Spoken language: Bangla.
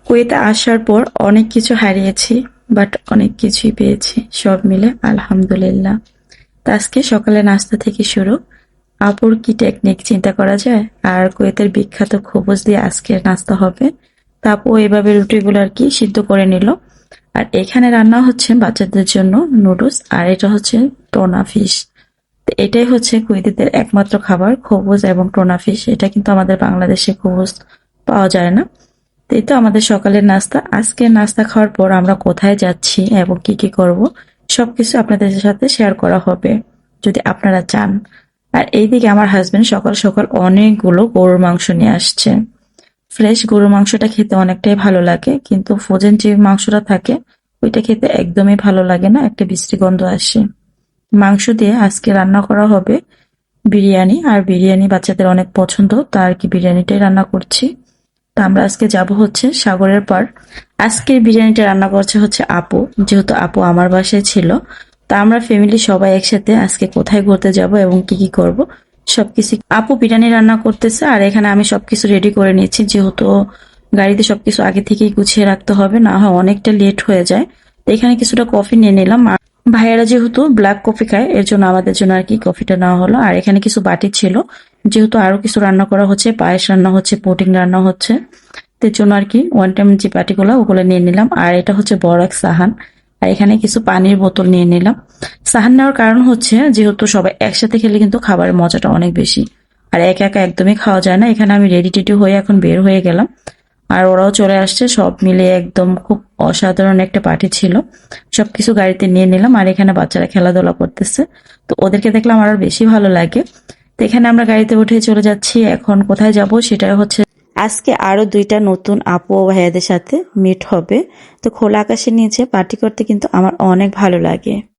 কুয়েতে আসার পর অনেক কিছু হারিয়েছি, বাট অনেক কিছুই পেয়েছি। সব মিলে আলহামদুলিল্লাহ। তো আজকে সকালে নাস্তা থেকে শুরু। আপুর কি টেকনিক চিন্তা করা যায়? আর কুয়েতের বিখ্যাত খবুজ দিয়ে আজকের নাস্তা হবে। তা আপু এভাবে রুটিগুলো আর কি সিদ্ধ করে নিল। আর এখানে রান্না হচ্ছে বাচ্চাদের জন্য নুডলস, আর এটা হচ্ছে টোনা ফিশ। তো এটাই হচ্ছে কুয়েতিদের একমাত্র খাবার, খবুজ এবং টোনা ফিশ। এটা কিন্তু আমাদের বাংলাদেশে খবুজ পাওয়া যায় না। তো এই তো আমাদের সকালের নাস্তা। আজকের নাস্তা খাওয়ার পর আমরা কোথায় যাচ্ছি এবং কি কি করব সবকিছু আপনাদের সাথে শেয়ার করা হবে যদি আপনারা চান। আর এইদিকে আমার হাজবেন্ড সকাল সকাল অনেকগুলো গরুর মাংস নিয়ে আসছে। ফ্রেশ গরুর মাংসটা খেতে অনেকটাই ভালো লাগে, কিন্তু ফ্রোজেন যে মাংসটা থাকে ওইটা খেতে একদমই ভালো লাগে না, একটা বিশ্রী গন্ধ আসে। মাংস দিয়ে আজকে রান্না করা হবে বিরিয়ানি, আর বিরিয়ানি বাচ্চাদের অনেক পছন্দ, তা আর কি বিরিয়ানিটাই রান্না করছি। তো আমরা আজকে যাব হচ্ছে সাগরের পাড়। আজকের বিরিয়ানিটা রান্না করছে হচ্ছে আপু, যেহেতু আপু আমার বাসায় ছিল। তা আমরা ফ্যামিলি সবাই একসাথে আজকে কোথায় ঘুরতে যাব এবং কি কি করব সবকিছু আপু বিরিয়ানি রান্না করতেছে। আর এখানে আমি সবকিছু রেডি করে নিয়েছি, যেহেতু গাড়িতে সবকিছু আগে থেকেই গুছিয়ে রাখতে হবে, না হয় অনেকটা লেট হয়ে যায়। তো এখানে কিছুটা কফি নিয়ে নিলাম। আর ভাইয়েরা যেহেতু ব্ল্যাক কফি খায়, এর জন্য আমাদের জন্য আর কি কফিটা নেওয়া হলো। আর এখানে কিছু বাটি ছিল, যেহেতু আরো কিছু রান্না করা হচ্ছে, পায়েস রান্না হচ্ছে, পুডিং রান্না হচ্ছে, এর জন্য আর কি ওয়ান টাইম যে বাটিগুলো ওগুলো নিয়ে নিলাম। আর এটা হচ্ছে বড় এক সাহান। আর এখানে কিছু পানির বোতল নিয়ে নিলাম। সাহান নেওয়ার কারণ হচ্ছে যেহেতু সবাই একসাথে খেলে কিন্তু খাবারের মজাটা অনেক বেশি, আর একা একা একদমই খাওয়া যায় না। এখানে আমি রেডি টেডি হয়ে এখন বের হয়ে গেলাম, আর ওরাও চলে আসছে। সব মিলে একদম খুব অসাধারণ একটা পার্টি ছিল। সবকিছু গাড়িতে নিয়ে নিলাম, আর এখানে বাচ্চারা খেলাধুলা করতেছে। তো ওদেরকে দেখলাম আরো বেশি ভালো লাগে। তো এখানে আমরা গাড়িতে উঠে চলে যাচ্ছি। এখন কোথায় যাব সেটা হচ্ছে, আজকে আরো দুইটা নতুন আপু ও ভাইয়াদের সাথে মিট হবে। তো খোলা আকাশের নিচে পার্টি করতে কিন্তু আমার অনেক ভালো লাগে।